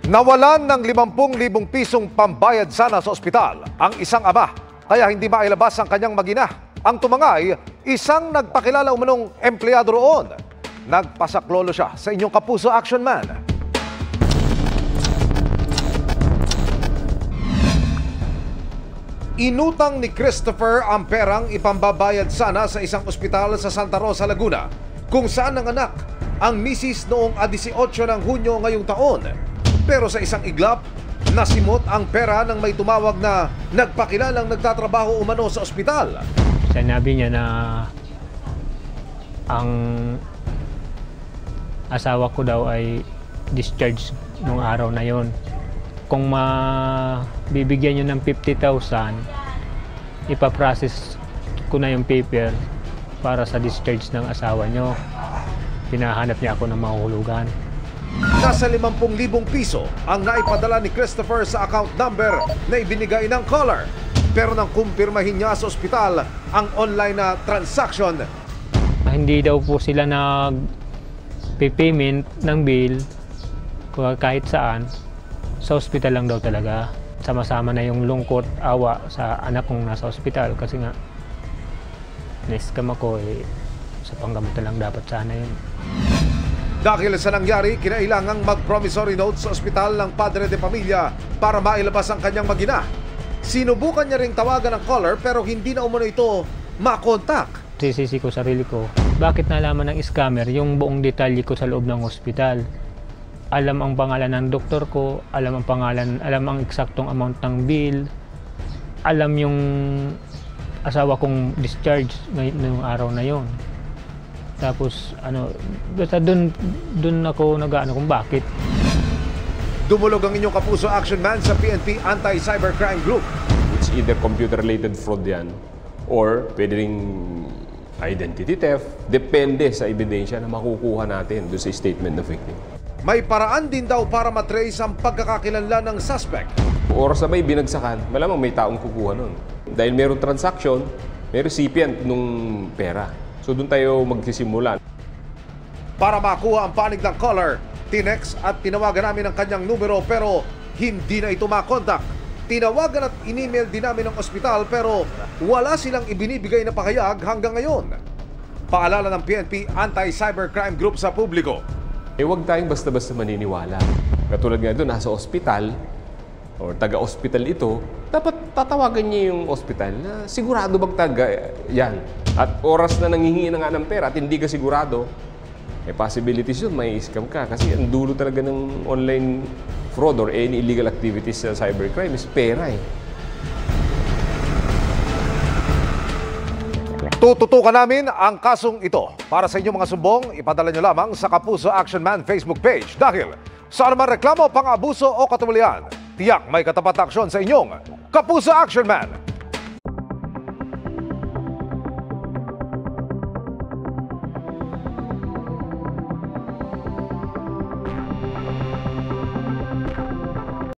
Nawalan ng 50,000 pisong pambayad sana sa ospital ang isang ama, kaya hindi mailabas ang kanyang mag-ina. Ang tumangay, isang nagpakilala umanong empleyado roon. Nagpasaklolo siya sa inyong Kapuso Action Man. Inutang ni Christopher ang perang ipambabayad sana sa isang ospital sa Santa Rosa, Laguna, kung saan nanganak ang misis noong 18 ng Hunyo ngayong taon. Pero sa isang iglap, nasimot ang pera ng may tumawag na nagpakilalang nagtatrabaho umano sa ospital. Sinabi niya na ang asawa ko daw ay discharge nung araw na yon. Kung mabibigyan nyo ng 50,000, ipaprocess ko na yung paper para sa discharge ng asawa nyo. Pinahanap niya ako ng mahuhulugan. Nasa 50,000 piso ang naipadala ni Christopher sa account number na ibinigay ng caller. Pero nang kumpirmahin niya sa ospital ang online na transaction, Hindi daw po sila nag-payment ng bill kahit saan. Sa ospital lang daw talaga. Sama-sama na yung lungkot, awa sa anak kong nasa ospital kasi nga na-scam ako sa panggamot na lang dapat sana yun. dahil sa nangyari, kinailangang mag-promissory note sa ospital ng padre de pamilya para mailabas ang kanyang mag-ina. Sinubukan niya ring tawagan ng caller pero hindi na umano ito makontak. Sisisi ko sarili ko, bakit nalaman ng scammer yung buong detalye ko sa loob ng ospital? Alam ang pangalan ng doktor ko, alam ang eksaktong amount ng bill, alam yung asawa kong discharge ngayong araw na yon. Tapos basta doon ako nag-aano kung bakit. Dumulog ang inyong Kapuso Action Man sa PNP Anti-Cybercrime Group. It's either computer-related fraud yan or pwede ring identity theft. Depende sa ebidensya na makukuha natin doon sa statement ng victim. May paraan din daw para matrace ang pagkakakilanlan ng suspect. Oras na may binagsakan, malamang may taong kukuha nun. Dahil mayroong transaction, may recipient nung pera. So doon tayo magsisimula. Para makuha ang panig ng caller, tinext at tinawagan namin ang kanyang numero pero hindi na ito makontak. Tinawagan at in-email din namin ng ospital pero wala silang ibinibigay na pahayag hanggang ngayon. Paalala ng PNP Anti-Cybercrime Group sa publiko. Huwag tayong basta-basta maniniwala. Katulad nga doon, nasa ospital o taga-ospital ito, dapat tatawagan niya yung ospital na sigurado bang taga yan. At oras na nanghihingi na nga ng pera at hindi ka sigurado, may possibilities yun, may scam ka. Kasi ang dulo talaga ng online fraud or any illegal activities sa cybercrime is pera eh. Tututukan namin ang kasong ito. Para sa inyong mga sumbong, ipadala nyo lamang sa Kapuso Action Man Facebook page. Dahil sa anumang reklamo, pang-abuso o katuwalian, tiyak may katapat na aksyon sa inyong Kapuso Action Man.